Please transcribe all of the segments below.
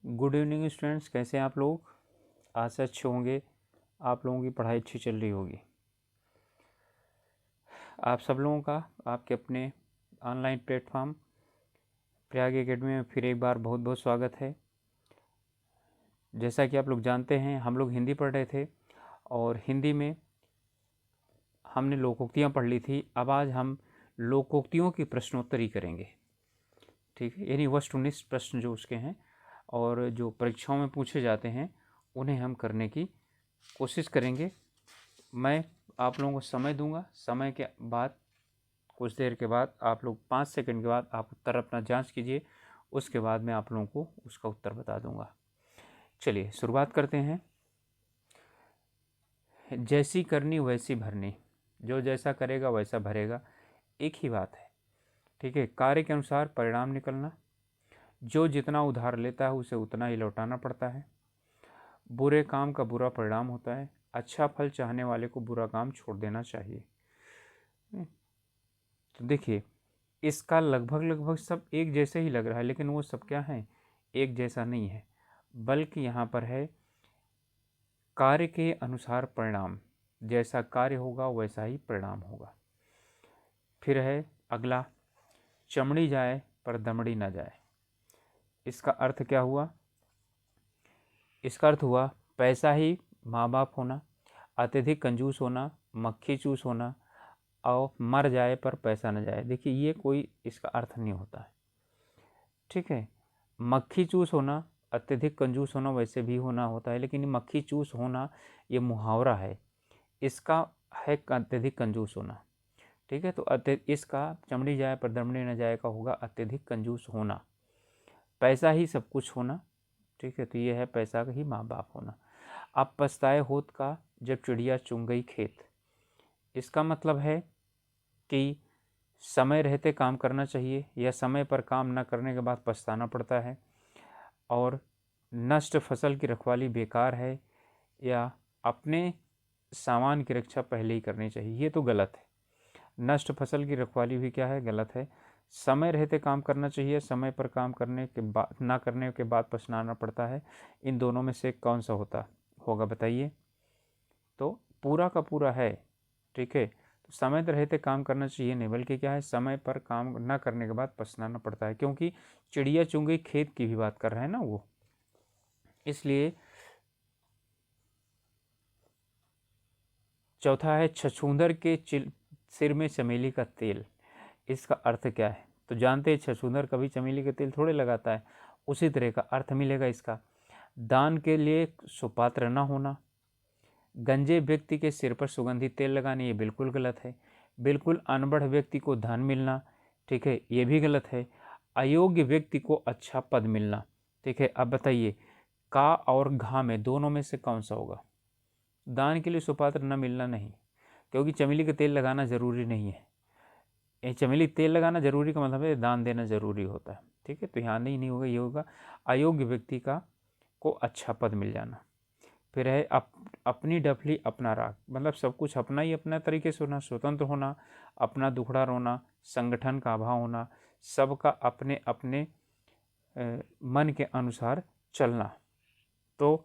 Good evening students, कैसे हैं आप लोग। आज से अच्छे होंगे, आप लोगों की पढ़ाई अच्छी चल रही होगी। आप सब लोगों का आपके अपने ऑनलाइन प्लेटफॉर्म प्रयाग एकेडमी में फिर एक बार बहुत बहुत स्वागत है। जैसा कि आप लोग जानते हैं, हम लोग हिंदी पढ़ रहे थे और हिंदी में हमने लोकोक्तियाँ पढ़ ली थी। अब आज हम लोकोक्तियों की प्रश्नोत्तरी करेंगे, ठीक है। यानी वस्तुनिष्ठ प्रश्न जो उसके हैं और जो परीक्षाओं में पूछे जाते हैं उन्हें हम करने की कोशिश करेंगे। मैं आप लोगों को समय दूंगा, समय के बाद कुछ देर के बाद आप लोग 5 सेकंड के बाद आप उत्तर अपना जांच कीजिए, उसके बाद मैं आप लोगों को उसका उत्तर बता दूंगा। चलिए शुरुआत करते हैं। जैसी करनी वैसी भरनी, जो जैसा करेगा वैसा भरेगा, एक ही बात है, ठीक है। कार्य के अनुसार परिणाम निकलना, जो जितना उधार लेता है उसे उतना ही लौटाना पड़ता है। बुरे काम का बुरा परिणाम होता है, अच्छा फल चाहने वाले को बुरा काम छोड़ देना चाहिए। तो देखिए, इसका लगभग सब एक जैसे ही लग रहा है, लेकिन वो सब क्या है, एक जैसा नहीं है, बल्कि यहाँ पर है कार्य के अनुसार परिणाम, जैसा कार्य होगा वैसा ही परिणाम होगा। फिर है अगला, चमड़ी जाए पर दमड़ी ना जाए। इसका अर्थ क्या हुआ? इसका अर्थ हुआ पैसा ही माँ बाप होना, अत्यधिक कंजूस होना, मक्खी चूस होना और मर जाए पर पैसा न जाए। देखिए, ये कोई इसका अर्थ नहीं होता है, ठीक है। मक्खी चूस होना, अत्यधिक कंजूस होना वैसे भी होना होता है, लेकिन मक्खी चूस होना ये मुहावरा है, इसका है अत्यधिक कंजूस होना, ठीक है। तो इसका चमड़ी जाए पर दमड़ी न जाए का होगा अत्यधिक कंजूस होना, पैसा ही सब कुछ होना, ठीक है। तो ये है पैसा का ही माँ बाप होना। अब पछताए होत का जब चिड़िया चुंग गई खेत। इसका मतलब है कि समय रहते काम करना चाहिए, या समय पर काम न करने के बाद पछताना पड़ता है। और नष्ट फसल की रखवाली बेकार है, या अपने सामान की रक्षा पहले ही करनी चाहिए, ये तो गलत है। नष्ट फसल की रखवाली भी क्या है, गलत है। समय रहते काम करना चाहिए, समय पर काम करने के बाद ना करने के बाद पछताना पड़ता है। इन दोनों में से कौन सा होगा बताइए? तो पूरा का पूरा है, ठीक है। तो समय रहते काम करना चाहिए नहीं, बल्कि क्या है, समय पर काम ना करने के बाद पछताना पड़ता है, क्योंकि चिड़िया चुंग गई खेत की भी बात कर रहे हैं ना वो, इसलिए। चौथा है छछूंदर के सिर में चमेली का तेल। इसका अर्थ क्या है? तो जानते हैं छछूंदर कभी चमेली का तेल थोड़े लगाता है, उसी तरह का अर्थ मिलेगा इसका। दान के लिए सुपात्र न होना, गंजे व्यक्ति के सिर पर सुगंधित तेल लगाने, ये बिल्कुल गलत है। बिल्कुल अनपढ़ व्यक्ति को धन मिलना, ठीक है, ये भी गलत है। अयोग्य व्यक्ति को अच्छा पद मिलना, ठीक है। अब बताइए, का और घा में दोनों में से कौन सा होगा? दान के लिए सुपात्र न मिलना नहीं, क्योंकि चमेली का तेल लगाना जरूरी नहीं है। ये चमेली तेल लगाना जरूरी का मतलब है दान देना जरूरी होता है, ठीक है। तो यहाँ नहीं होगा, ये होगा अयोग्य व्यक्ति को अच्छा पद मिल जाना। फिर है अपनी डफली अपना राग, मतलब सब कुछ अपना ही अपना तरीके से होना, स्वतंत्र होना, अपना दुखड़ा रोना, संगठन का अभाव होना, सबका अपने अपने मन के अनुसार चलना। तो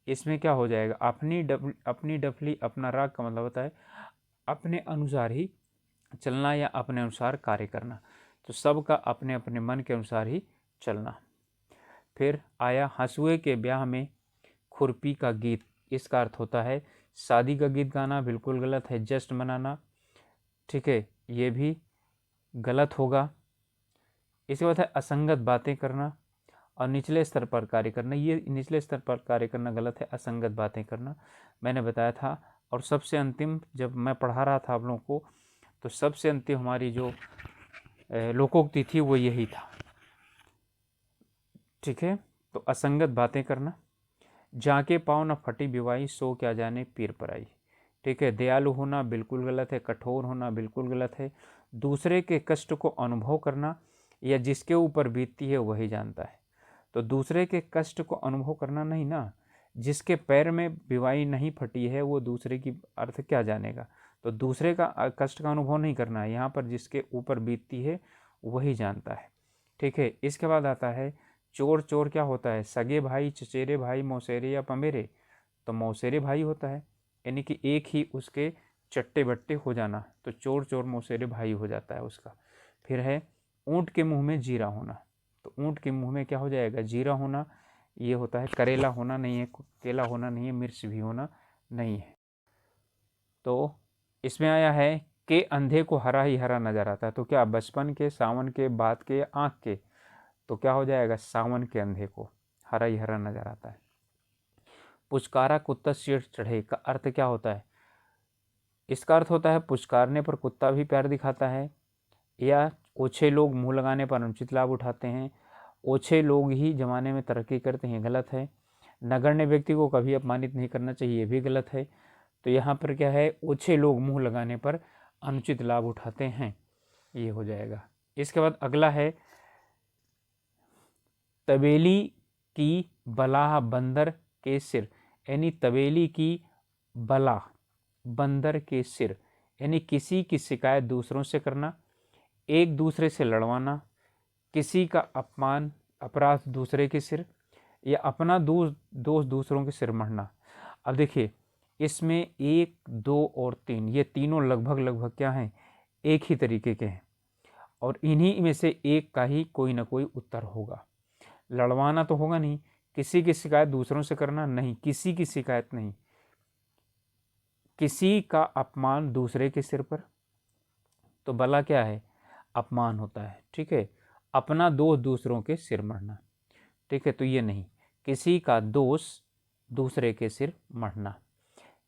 इसमें क्या हो जाएगा, अपनी डफली अपना राग का मतलब होता है अपने अनुसार ही चलना या अपने अनुसार कार्य करना। तो सबका अपने अपने मन के अनुसार ही चलना। फिर आया हंसुए के ब्याह में खुरपी का गीत। इसका अर्थ होता है शादी का गीत गाना, बिल्कुल गलत है। जश्न मनाना, ठीक है, ये भी गलत होगा। इसके बाद है असंगत बातें करना और निचले स्तर पर कार्य करना। ये निचले स्तर पर कार्य करना गलत है, असंगत बातें करना मैंने बताया था। और सबसे अंतिम, जब मैं पढ़ा रहा था आप लोगों को, तो सबसे अंतिम हमारी जो लोकोक्ति थी वो यही था, ठीक है। तो असंगत बातें करना, जाके पाँव न फटी बिवाई सो क्या जाने पीर पर आई, ठीक है। दयालु होना बिल्कुल गलत है, कठोर होना बिल्कुल गलत है। दूसरे के कष्ट को अनुभव करना, या जिसके ऊपर बीतती है वही जानता है। तो दूसरे के कष्ट को अनुभव करना नहीं ना, जिसके पैर में बिवाई नहीं फटी है वो दूसरे की अर्थ क्या जानेगा। तो दूसरे का कष्ट का अनुभव नहीं करना है, यहाँ पर जिसके ऊपर बीतती है वही जानता है, ठीक है। इसके बाद आता है चोर चोर क्या होता है, सगे भाई, चचेरे भाई, मौसेरे या पमेरे, तो मौसेरे भाई होता है, यानी कि एक ही उसके चट्टे बट्टे हो जाना, तो चोर चोर मौसेरे भाई हो जाता है उसका। फिर है ऊँट के मुंह में जीरा होना, तो ऊँट के मुंह में क्या हो जाएगा, जीरा होना, ये होता है करेला होना नहीं है, केला होना नहीं है, मिर्च भी होना नहीं है। तो इसमें आया है कि अंधे को हरा ही हरा नजर आता है, तो क्या बचपन के, सावन के, बाद के, आँख के, तो क्या हो जाएगा, सावन के अंधे को हरा ही हरा नजर आता है। पुचकारा कुत्ता सिर चढ़े का अर्थ क्या होता है, इसका अर्थ होता है पुचकारने पर कुत्ता भी प्यार दिखाता है, या ओछे लोग मुंह लगाने पर अनुचित लाभ उठाते हैं, ओछे लोग ही जमाने में तरक्की करते हैं, गलत है। नगण्य व्यक्ति को कभी अपमानित नहीं करना चाहिए, ये भी गलत है। तो यहाँ पर क्या है, ओछे लोग मुंह लगाने पर अनुचित लाभ उठाते हैं, ये हो जाएगा। इसके बाद अगला है तबेली की बलाह बंदर के सिर, यानी तबेली की बला बंदर के सिर, यानी किसी की शिकायत दूसरों से करना, एक दूसरे से लड़वाना, किसी का अपमान अपराध दूसरे के सिर, या अपना दोष दूसरों के सिर मढ़ना। अब देखिए इसमें 1, 2 और 3, ये तीनों लगभग लगभग क्या हैं, एक ही तरीके के हैं, और इन्हीं में से एक का ही कोई ना कोई उत्तर होगा। लड़वाना तो होगा नहीं, किसी की शिकायत दूसरों से करना नहीं, किसी की शिकायत नहीं, किसी का अपमान दूसरे के सिर पर, तो भला क्या है, अपमान होता है, ठीक है। अपना दोष दूसरों के सिर मढ़ना, ठीक है, तो ये नहीं, किसी का दोष दूसरे के सिर मढ़ना।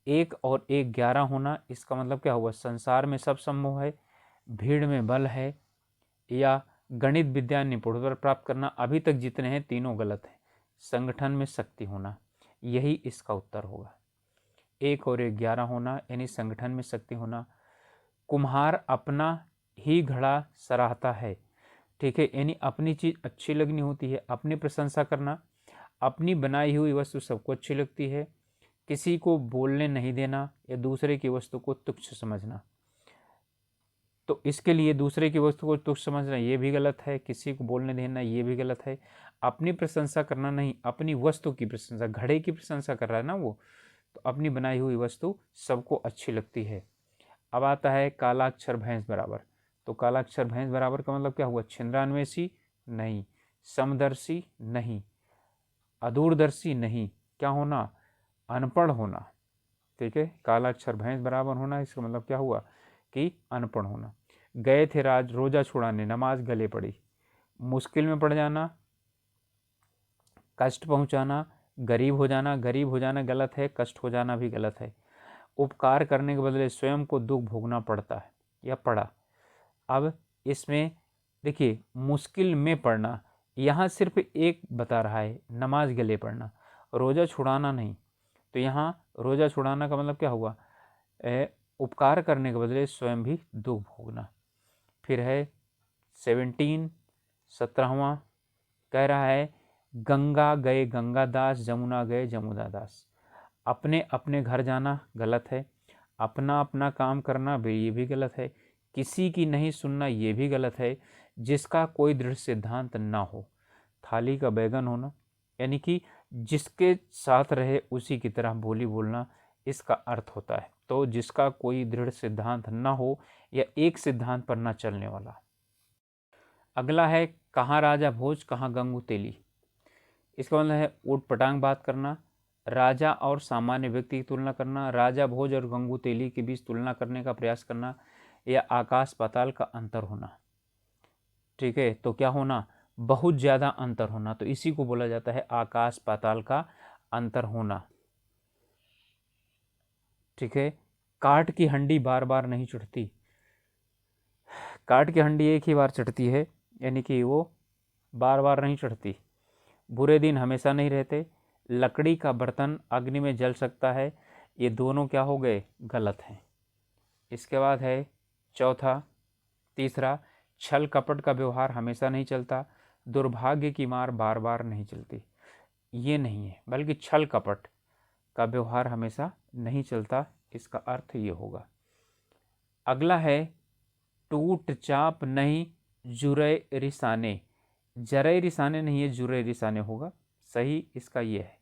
1 और 1 11 होना, इसका मतलब क्या हुआ, संसार में सब संभव है, भीड़ में बल है, या गणित विद्या निपुणता प्राप्त करना, अभी तक जितने हैं तीनों गलत हैं। संगठन में शक्ति होना, यही इसका उत्तर होगा। 1 और 1 11 होना, यानी संगठन में शक्ति होना। कुम्हार अपना ही घड़ा सराहता है, ठीक है, यानी अपनी चीज़ अच्छी लगनी होती है, अपनी प्रशंसा करना, अपनी बनाई हुई वस्तु सबको अच्छी लगती है, किसी को बोलने नहीं देना, या दूसरे की वस्तु को तुच्छ समझना। तो इसके लिए दूसरे की वस्तु को तुच्छ समझना ये भी गलत है, किसी को बोलने देना ये भी गलत है, अपनी प्रशंसा करना नहीं, अपनी वस्तु की प्रशंसा, घड़े की प्रशंसा कर रहा है ना वो, तो अपनी बनाई हुई वस्तु सबको अच्छी लगती है। अब आता है कालाक्षर भैंस बराबर, तो कालाक्षर भैंस बराबर का मतलब क्या हुआ, छिंद्रान्वेषी नहीं, समदर्शी नहीं, अदूरदर्शी नहीं, क्या होना, अनपढ़ होना, ठीक है। कालाक्षर भैंस बराबर होना, इसका मतलब क्या हुआ कि अनपढ़ होना। गए थे राज रोजा छुड़ाने, नमाज गले पड़ी, मुश्किल में पड़ जाना, कष्ट पहुंचाना, गरीब हो जाना, गरीब हो जाना गलत है, कष्ट हो जाना भी गलत है। उपकार करने के बदले स्वयं को दुख भोगना पड़ता है या पड़ा। अब इसमें देखिए मुश्किल में पड़ना, यहाँ सिर्फ एक बता रहा है, नमाज गले पड़ना, रोज़ा छुड़ाना नहीं। तो यहाँ रोज़ा छुड़ाना का मतलब क्या हुआ, उपकार करने के बदले स्वयं भी दुख भोगना। फिर है 17वां कह रहा है गंगा गए गंगादास, जमुना गए जमुना दास। अपने अपने घर जाना गलत है, अपना अपना काम करना भी ये भी गलत है, किसी की नहीं सुनना ये भी गलत है, जिसका कोई दृढ़ सिद्धांत ना हो, थाली का बैगन होना, यानी कि जिसके साथ रहे उसी की तरह बोली बोलना, इसका अर्थ होता है। तो जिसका कोई दृढ़ सिद्धांत ना हो या एक सिद्धांत पर ना चलने वाला। अगला है कहाँ राजा भोज कहाँ गंगू तेली, इसका मतलब है ऊट पटांग बात करना, राजा और सामान्य व्यक्ति की तुलना करना, राजा भोज और गंगू तेली के बीच तुलना करने का प्रयास करना, या आकाश पाताल का अंतर होना, ठीक है। तो क्या होना, बहुत ज़्यादा अंतर होना, तो इसी को बोला जाता है आकाश पाताल का अंतर होना, ठीक है। काठ की हंडी बार बार नहीं चढ़ती, काठ की हंडी एक ही बार चढ़ती है, यानी कि वो बार बार नहीं चढ़ती। बुरे दिन हमेशा नहीं रहते, लकड़ी का बर्तन अग्नि में जल सकता है, ये दोनों क्या हो गए, गलत हैं। इसके बाद है तीसरा, छल कपट का व्यवहार हमेशा नहीं चलता, दुर्भाग्य की मार बार बार नहीं चलती, ये नहीं है, बल्कि छल कपट का व्यवहार हमेशा नहीं चलता, इसका अर्थ ये होगा। अगला है टूट चाप नहीं जुरे रिसाने, जरे रिसाने नहीं है, जुरे रिसाने होगा, सही इसका ये है।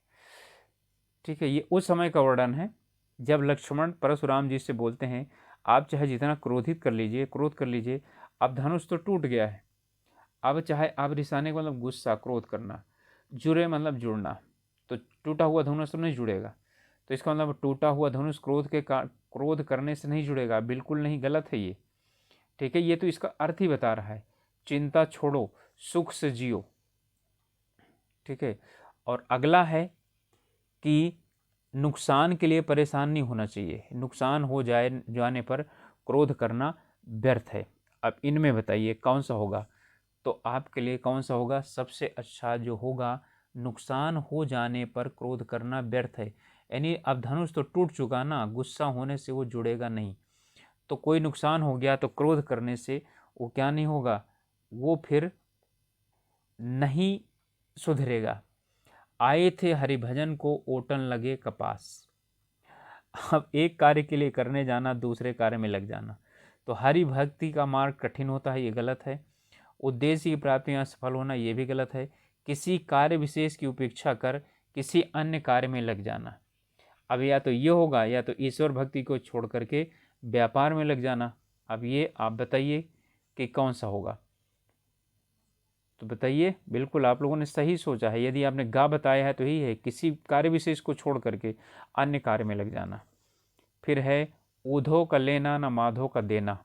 ठीक है, ये उस समय का वर्णन है जब लक्ष्मण परशुराम जी से बोलते हैं आप चाहे जितना क्रोधित कर लीजिए, क्रोध कर लीजिए, अब धनुष तो टूट गया है, अब चाहे आप रिसाने का मतलब गुस्सा, क्रोध करना, जुड़े मतलब जुड़ना, तो टूटा हुआ धनुष तो नहीं जुड़ेगा। तो इसका मतलब टूटा हुआ धनुष क्रोध करने से नहीं जुड़ेगा, बिल्कुल नहीं, गलत है ये। ठीक है, ये तो इसका अर्थ ही बता रहा है, चिंता छोड़ो, सुख से जियो। ठीक है, और अगला है कि नुकसान के लिए परेशान नहीं होना चाहिए, नुकसान हो जाने पर क्रोध करना व्यर्थ है। अब इनमें बताइए कौन सा होगा, तो आपके लिए कौन सा होगा सबसे अच्छा जो होगा, नुकसान हो जाने पर क्रोध करना व्यर्थ है। यानी अब धनुष तो टूट चुका ना, गुस्सा होने से वो जुड़ेगा नहीं, तो कोई नुकसान हो गया तो क्रोध करने से वो क्या नहीं होगा, वो फिर नहीं सुधरेगा। आए थे हरिभजन को ओटन लगे कपास। अब एक कार्य के लिए करने जाना, दूसरे कार्य में लग जाना, तो हरि भक्ति का मार्ग कठिन होता है, ये गलत है। उद्देश्य की प्राप्ति में सफल होना, ये भी गलत है। किसी कार्य विशेष की उपेक्षा कर किसी अन्य कार्य में लग जाना, अब या तो ये होगा या तो ईश्वर भक्ति को छोड़ करके व्यापार में लग जाना। अब ये आप बताइए कि कौन सा होगा, तो बताइए। बिल्कुल आप लोगों ने सही सोचा है, यदि आपने गा बताया है तो यही है, किसी कार्य विशेष को छोड़ करके अन्य कार्य में लग जाना। फिर है ऊधो का लेना न माधो का देना,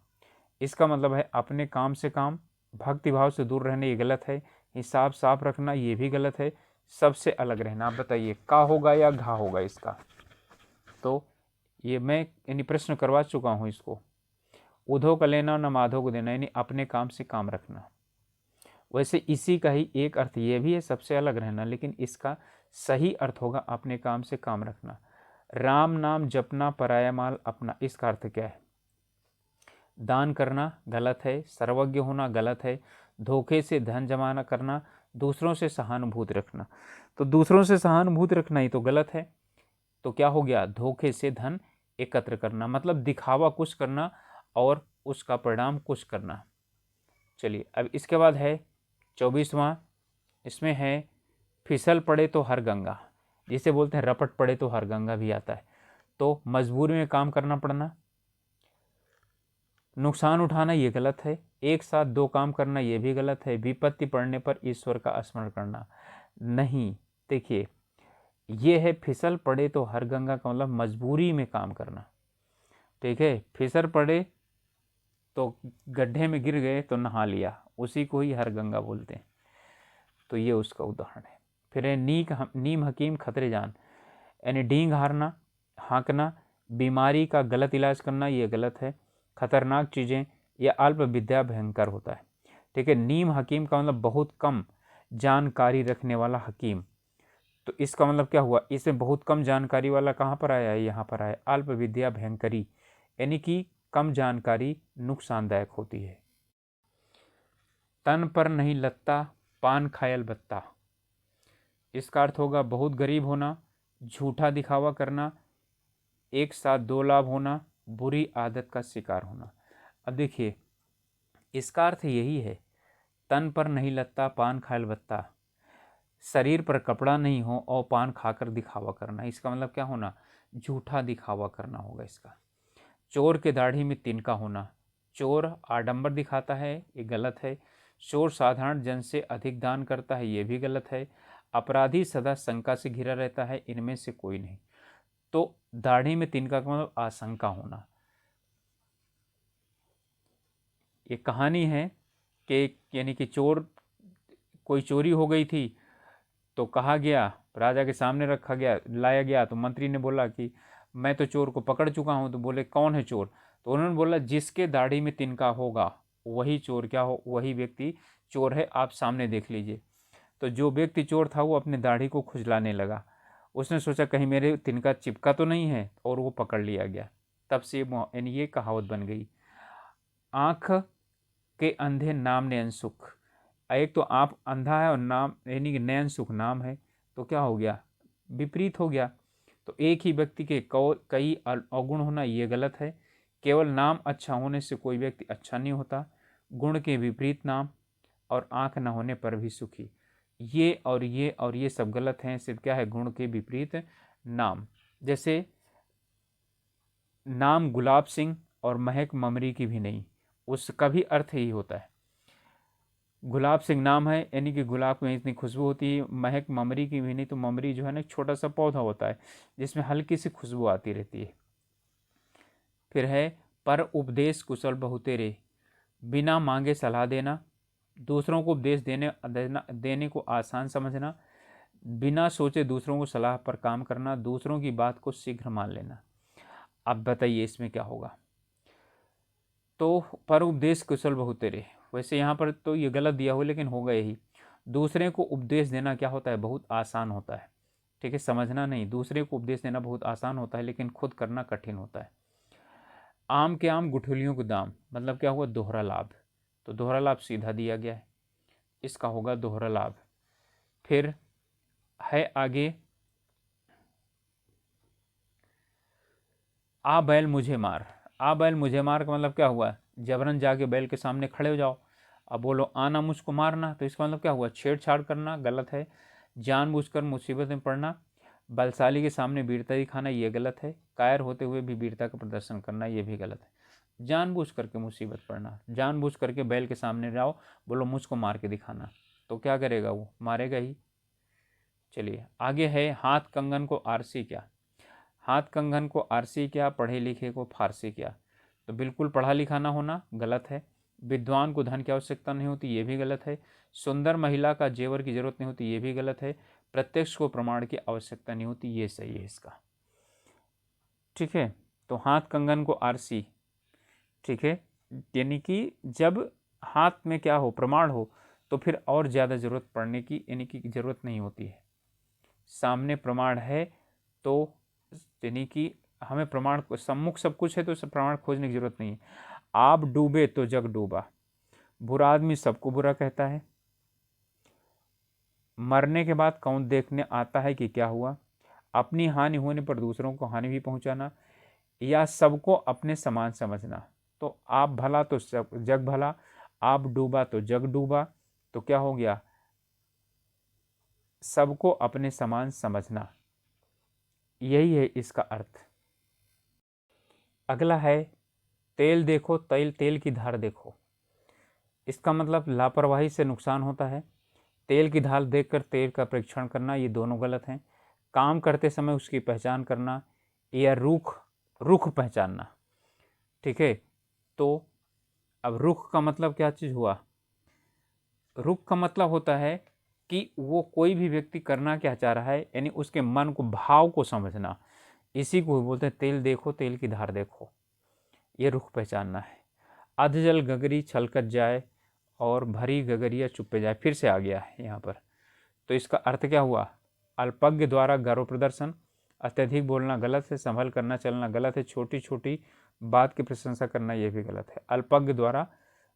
इसका मतलब है अपने काम से काम, भक्ति भाव से दूर रहना, ये गलत है। हिसाब साफ रखना, ये भी गलत है। सबसे अलग रहना, आप बताइए का होगा या घा होगा इसका। तो ये मैं यानी प्रश्न करवा चुका हूँ इसको। उधो का लेना न माधो को देना, यानी अपने काम से काम रखना। वैसे इसी का ही एक अर्थ ये भी है, सबसे अलग रहना, लेकिन इसका सही अर्थ होगा अपने काम से काम रखना। राम नाम जपना पराया माल अपना, इसका अर्थ क्या है, दान करना गलत है, सर्वज्ञ होना गलत है, धोखे से धन जमा करना, दूसरों से सहानुभूति रखना। तो दूसरों से सहानुभूति रखना ही तो गलत है, तो क्या हो गया, धोखे से धन एकत्र करना, मतलब दिखावा कुछ करना और उसका परिणाम कुछ करना। चलिए अब इसके बाद है 24वां, इसमें है फिसल पड़े तो हर गंगा, जिसे बोलते हैं रपट पड़े तो हर गंगा भी आता है। तो मजबूरी में काम करना पड़ना, नुकसान उठाना ये गलत है, एक साथ दो काम करना ये भी गलत है, विपत्ति पड़ने पर ईश्वर का स्मरण करना नहीं। देखिए ये है फिसल पड़े तो हर गंगा का मतलब मजबूरी में काम करना। ठीक है, फिसल पड़े तो गड्ढे में गिर गए तो नहा लिया, उसी को ही हर गंगा बोलते हैं, तो ये उसका उदाहरण है। फिर है नीम हकीम खतरे जान, यानी डींग हारना, हाँकना, बीमारी का गलत इलाज करना ये गलत है, खतरनाक चीज़ें, या अल्प विद्या भयंकर होता है। ठीक है, नीम हकीम का मतलब बहुत कम जानकारी रखने वाला हकीम, तो इसका मतलब क्या हुआ, इसमें बहुत कम जानकारी वाला कहाँ पर आया है, यहाँ पर आया अल्प विद्या भयंकरी, यानी कि कम जानकारी नुकसानदायक होती है। तन पर नहीं लत्ता पान खायल बत्ता, इसका अर्थ होगा बहुत गरीब होना, झूठा दिखावा करना, एक साथ दो लाभ होना, बुरी आदत का शिकार होना। अब देखिए इसका अर्थ यही है, तन पर नहीं लत्ता पान खायल बत्ता, शरीर पर कपड़ा नहीं हो और पान खाकर दिखावा करना, इसका मतलब क्या होना, झूठा दिखावा करना होगा इसका। चोर के दाढ़ी में तिनका होना, चोर आडंबर दिखाता है, ये गलत है। चोर साधारण जन से अधिक दान करता है, ये भी गलत है। अपराधी सदा शंका से घिरा रहता है, इनमें से कोई नहीं। तो दाढ़ी में तिनका का मतलब आशंका होना। ये कहानी है कि यानी कि कोई चोरी हो गई थी, तो कहा गया, राजा के सामने रखा गया, लाया गया, तो मंत्री ने बोला कि मैं तो चोर को पकड़ चुका हूँ। तो बोले कौन है चोर, तो उन्होंने बोला जिसके दाढ़ी में तिनका होगा वही चोर क्या हो, वही व्यक्ति चोर है, आप सामने देख लीजिए। तो जो व्यक्ति चोर था वो अपने दाढ़ी को खुजलाने लगा, उसने सोचा कहीं मेरे तिनका चिपका तो नहीं है, और वो पकड़ लिया गया। तब से यानी ये कहावत बन गई, आँख के अंधे नाम ने अनसुख। एक तो आप अंधा है और नाम यानी कि नयन सुख नाम है, तो क्या हो गया, विपरीत हो गया। तो एक ही व्यक्ति के कई अवगुण होना ये गलत है। केवल नाम अच्छा होने से कोई व्यक्ति अच्छा नहीं होता, गुण के विपरीत नाम और आँख न होने पर भी सुखी। ये और ये सब गलत हैं, सिर्फ क्या है, गुण के विपरीत नाम। जैसे नाम गुलाब सिंह और महक ममरी की भी नहीं, उसका भी अर्थ यही होता है। गुलाब सिंह नाम है, यानी कि गुलाब में इतनी खुशबू होती है। महक ममरी की भी नहीं, तो ममरी जो है ना एक छोटा सा पौधा होता है जिसमें हल्की सी खुशबू आती रहती है। फिर है पर उपदेश कुशल बहुतेरे, बिना मांगे सलाह देना, दूसरों को उपदेश देने को आसान समझना, बिना सोचे दूसरों को सलाह पर काम करना, दूसरों की बात को शीघ्र मान लेना। अब बताइए इसमें क्या होगा। तो पर उपदेश कुशल बहुतेरे, वैसे यहाँ पर तो ये गलत दिया हुआ, लेकिन होगा यही। दूसरे को उपदेश देना क्या होता है, बहुत आसान होता है। ठीक है, समझना नहीं, दूसरे को उपदेश देना बहुत आसान होता है, लेकिन खुद करना कठिन होता है। आम के आम गुठलियों के दाम, मतलब क्या हुआ, दोहरा लाभ। तो दोहरा लाभ सीधा दिया गया है, इसका होगा दोहरा लाभ। फिर है आगे, आ बैल मुझे मार। आ बैल मुझे मार का मतलब क्या हुआ, जबरन जाके बैल के सामने खड़े हो जाओ। अब बोलो आना मुझको मारना, तो इसका मतलब क्या हुआ, छेड़छाड़ करना, गलत है। जानबूझकर मुसीबत में पड़ना, बलशाली के सामने वीरता दिखाना, ये गलत है। कायर होते हुए भी वीरता का प्रदर्शन करना, ये भी गलत है। जानबूझ करके मुसीबत पड़ना, जानबूझ करके बैल के सामने जाओ, बोलो मुझको मार के दिखाना, तो क्या करेगा, वो मारेगा ही। चलिए आगे है, हाथ कंगन को आरसी क्या। हाथ कंगन को आरसी क्या, पढ़े लिखे को फारसी क्या। तो बिल्कुल पढ़ा लिखा ना होना गलत है। विद्वान को धन की आवश्यकता नहीं होती, ये भी गलत है। सुंदर महिला का जेवर की जरूरत नहीं होती, ये भी गलत है। प्रत्यक्ष को प्रमाण की आवश्यकता नहीं होती, ये सही है इसका। ठीक है, तो हाथ कंगन को आरसी, ठीक है, यानी कि जब हाथ में क्या हो, प्रमाण हो, तो फिर और ज़्यादा जरूरत पड़ने की, यानी कि जरूरत नहीं होती है। सामने प्रमाण है तो, यानी कि हमें प्रमाण सम्मुख सब कुछ है, तो सब प्रमाण खोजने की जरूरत नहीं है। आप डूबे तो जग डूबा, बुरा आदमी सबको बुरा कहता है। मरने के बाद कौन देखने आता है कि क्या हुआ। अपनी हानि होने पर दूसरों को हानि भी पहुंचाना, या सबको अपने समान समझना। तो आप भला तो सब जग भला, आप डूबा तो जग डूबा, तो क्या हो गया, सबको अपने समान समझना, यही है इसका अर्थ। अगला है, तेल देखो तेल तेल की धार देखो। इसका मतलब लापरवाही से नुकसान होता है। तेल की धार देखकर तेल का परीक्षण करना, ये दोनों गलत हैं। काम करते समय उसकी पहचान करना, या रुख रुख पहचानना। ठीक है, तो अब रुख का मतलब क्या चीज़ हुआ, रुख का मतलब होता है कि वो कोई भी व्यक्ति करना क्या चाह रहा है, यानी उसके मन को, भाव को समझना। इसी को बोलते हैं तेल देखो तेल की धार देखो, ये रुख पहचानना है। अधजल गगरी छलकत जाए और भरी गगरिया चुप्पे जाए, फिर से आ गया है यहाँ पर। तो इसका अर्थ क्या हुआ, अल्पज्ञ द्वारा गर्व प्रदर्शन, अत्यधिक बोलना गलत है, संभल करना चलना गलत है, छोटी छोटी बात की प्रशंसा करना यह भी गलत है। अल्पज्ञ द्वारा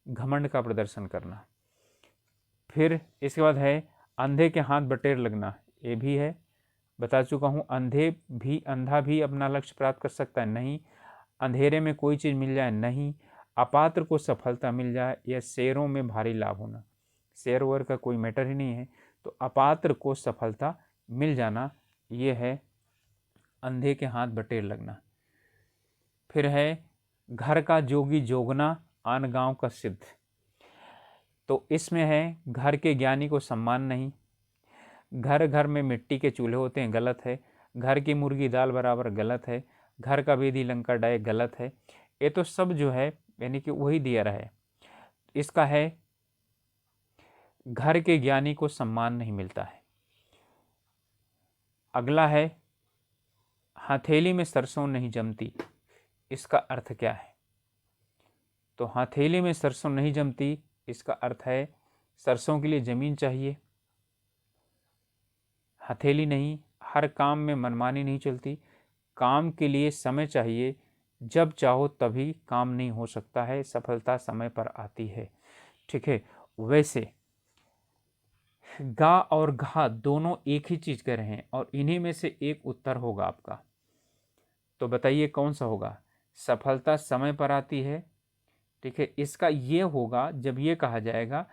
घमंड का प्रदर्शन करना। फिर इसके बाद है, अंधे के हाथ बटेर लगना, ये भी है, बता चुका हूँ। अंधा भी अपना लक्ष्य प्राप्त कर सकता है, नहीं। अंधेरे में कोई चीज़ मिल जाए, नहीं। अपात्र को सफलता मिल जाए, या शेयरों में भारी लाभ होना, शेयर वेयर का कोई मैटर ही नहीं है, तो अपात्र को सफलता मिल जाना, ये है अंधे के हाथ बटेर लगना। फिर है, घर का जोगी जोगना, आन गांव का सिद्ध। तो इसमें है, घर के ज्ञानी को सम्मान नहीं, घर घर में मिट्टी के चूल्हे होते हैं, गलत है। घर की मुर्गी दाल बराबर, गलत है। घर का बेदी लंका डाय, गलत है। ये तो सब जो है, यानी कि वही दिया रहा है। इसका है, घर के ज्ञानी को सम्मान नहीं मिलता है। अगला है, हथेली में सरसों नहीं जमती, इसका अर्थ क्या है। तो हथेली में सरसों नहीं जमती, इसका अर्थ है सरसों के लिए ज़मीन चाहिए, हथेली नहीं। हर काम में मनमानी नहीं चलती, काम के लिए समय चाहिए, जब चाहो तभी काम नहीं हो सकता है, सफलता समय पर आती है। ठीक है, वैसे गा और घा दोनों एक ही चीज़ कह रहे हैं, और इन्हीं में से एक उत्तर होगा आपका। तो बताइए कौन सा होगा। सफलता समय पर आती है, ठीक है, इसका ये होगा जब ये कहा जाएगा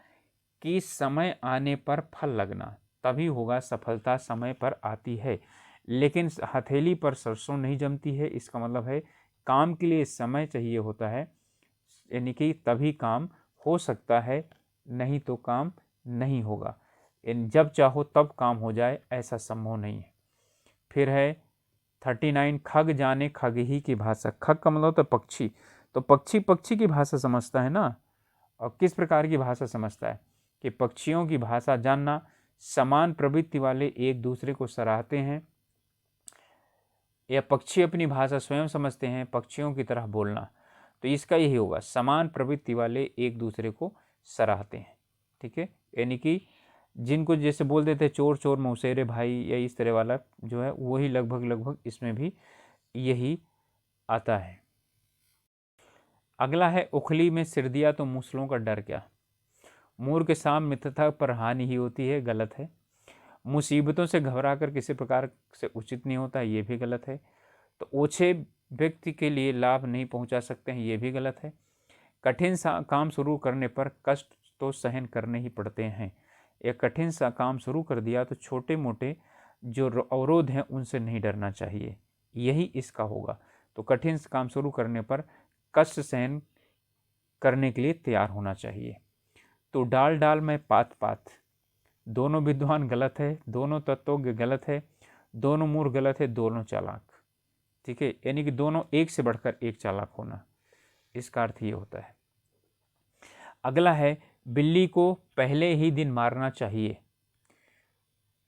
कि समय आने पर फल लगना, तभी होगा सफलता समय पर आती है। लेकिन हथेली पर सरसों नहीं जमती है, इसका मतलब है काम के लिए समय चाहिए होता है, यानी कि तभी काम हो सकता है, नहीं तो काम नहीं होगा। जब चाहो तब काम हो जाए ऐसा संभव नहीं है। फिर है 39, खग जाने खग ही की भाषा। खग का मतलब तो पक्षी, तो पक्षी पक्षी की भाषा समझता है ना। और किस प्रकार की भाषा समझता है कि पक्षियों की भाषा जानना, समान प्रवृत्ति वाले एक दूसरे को सराहते हैं, या पक्षी अपनी भाषा स्वयं समझते हैं, पक्षियों की तरह बोलना। तो इसका यही होगा, समान प्रवृत्ति वाले एक दूसरे को सराहते हैं। ठीक है, यानी कि जिनको जैसे बोल देते चोर चोर मौसेरे भाई, या इस तरह वाला जो है वही लगभग लगभग इसमें भी यही आता है। अगला है उखली में सिर दिया तो मूसलों का डर क्या। मूर्ख के साम मित्रता पर हानि ही होती है, गलत है। मुसीबतों से घबरा कर किसी प्रकार से उचित नहीं होता, ये भी गलत है। तो ओछे व्यक्ति के लिए लाभ नहीं पहुंचा सकते हैं, ये भी गलत है। कठिन सा काम शुरू करने पर कष्ट तो सहन करने ही पड़ते हैं। एक कठिन सा काम शुरू कर दिया तो छोटे मोटे जो अवरोध हैं उनसे नहीं डरना चाहिए, यही इसका होगा। तो कठिन काम शुरू करने पर कष्ट सहन करने के लिए तैयार होना चाहिए। तो डाल डाल में पात पात, दोनों विद्वान गलत है, दोनों तत्वज्ञ गलत है, दोनों मूर्ख गलत है, दोनों चालाक। ठीक है, यानी कि दोनों एक से बढ़कर एक चालाक होना, इसका अर्थ ये होता है। अगला है बिल्ली को पहले ही दिन मारना चाहिए,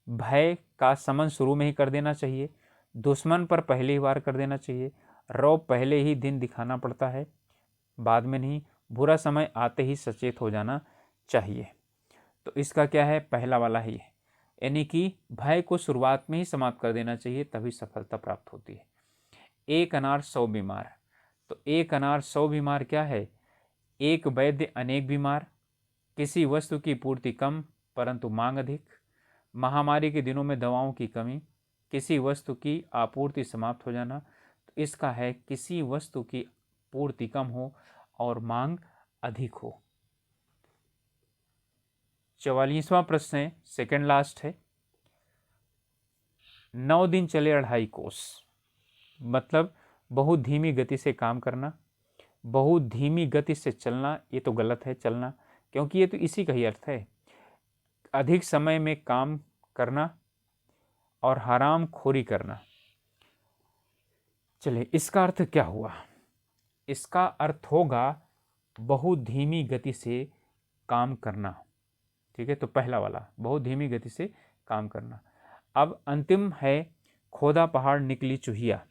भय का समन शुरू में ही कर देना चाहिए, दुश्मन पर पहले ही वार कर देना चाहिए, रौब पहले ही दिन दिखाना पड़ता है, बाद में नहीं, बुरा समय आते ही सचेत हो जाना चाहिए। तो इसका क्या है, पहला वाला ही है, यानी कि भय को शुरुआत में ही समाप्त कर देना चाहिए, तभी सफलता प्राप्त होती है। एक अनार 100 बीमार, तो एक अनार 100 बीमार क्या है, एक वैद्य अनेक बीमार, किसी वस्तु की पूर्ति कम परंतु मांग अधिक, महामारी के दिनों में दवाओं की कमी, किसी वस्तु की आपूर्ति समाप्त हो जाना। तो इसका है किसी वस्तु की पूर्ति कम हो और मांग अधिक हो। 44वां प्रश्न है, सेकंड लास्ट है। 9 दिन चले 2.5 कोस, मतलब बहुत धीमी गति से काम करना, बहुत धीमी गति से चलना, ये तो गलत है चलना, क्योंकि ये तो इसी का ही अर्थ है, अधिक समय में काम करना और हराम खोरी करना। चलिए, इसका अर्थ क्या हुआ, इसका अर्थ होगा बहुत धीमी गति से काम करना। ठीक है, तो पहला वाला बहुत धीमी गति से काम करना। अब अंतिम है, खोदा पहाड़ निकली चूहिया,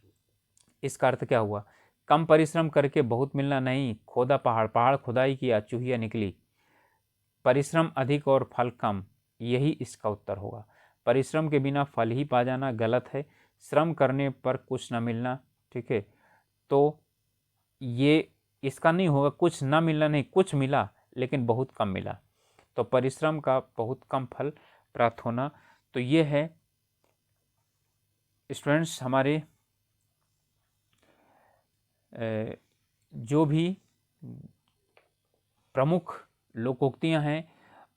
इसका अर्थ क्या हुआ, कम परिश्रम करके बहुत मिलना नहीं, खोदा पहाड़, पहाड़ खुदाई किया, चूहिया निकली, परिश्रम अधिक और फल कम, यही इसका उत्तर होगा। परिश्रम के बिना फल ही पा जाना गलत है, श्रम करने पर कुछ ना मिलना। ठीक है, तो ये इसका नहीं होगा, कुछ ना मिलना नहीं, कुछ मिला लेकिन बहुत कम मिला, तो परिश्रम का बहुत कम फल प्राप्त होना। तो ये है स्टूडेंट्स हमारे जो भी प्रमुख लोकोक्तियां हैं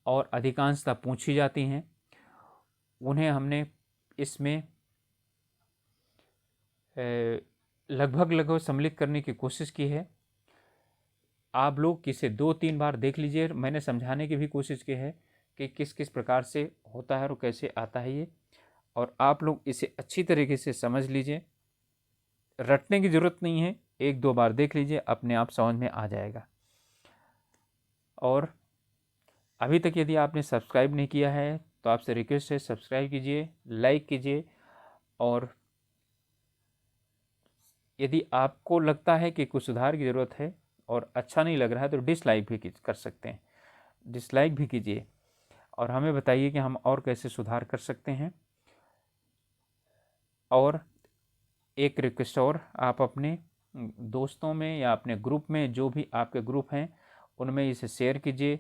और अधिकांशतः पूछी जाती हैं, उन्हें हमने इसमें लगभग लगभग सम्मिलित करने की कोशिश की है। आप लोग इसे 2-3 बार देख लीजिए, मैंने समझाने की भी कोशिश की है कि किस किस प्रकार से होता है और कैसे आता है ये, और आप लोग इसे अच्छी तरीके से समझ लीजिए, रटने की ज़रूरत नहीं है, 1-2 बार देख लीजिए, अपने आप समझ में आ जाएगा। और अभी तक यदि आपने सब्सक्राइब नहीं किया है तो आपसे रिक्वेस्ट है, सब्सक्राइब कीजिए, लाइक कीजिए, और यदि आपको लगता है कि कुछ सुधार की ज़रूरत है और अच्छा नहीं लग रहा है तो डिसलाइक भी कर सकते हैं, डिसलाइक भी कीजिए और हमें बताइए कि हम और कैसे सुधार कर सकते हैं। और एक रिक्वेस्ट और, आप अपने दोस्तों में या अपने ग्रुप में, जो भी आपके ग्रुप हैं उनमें इसे शेयर कीजिए,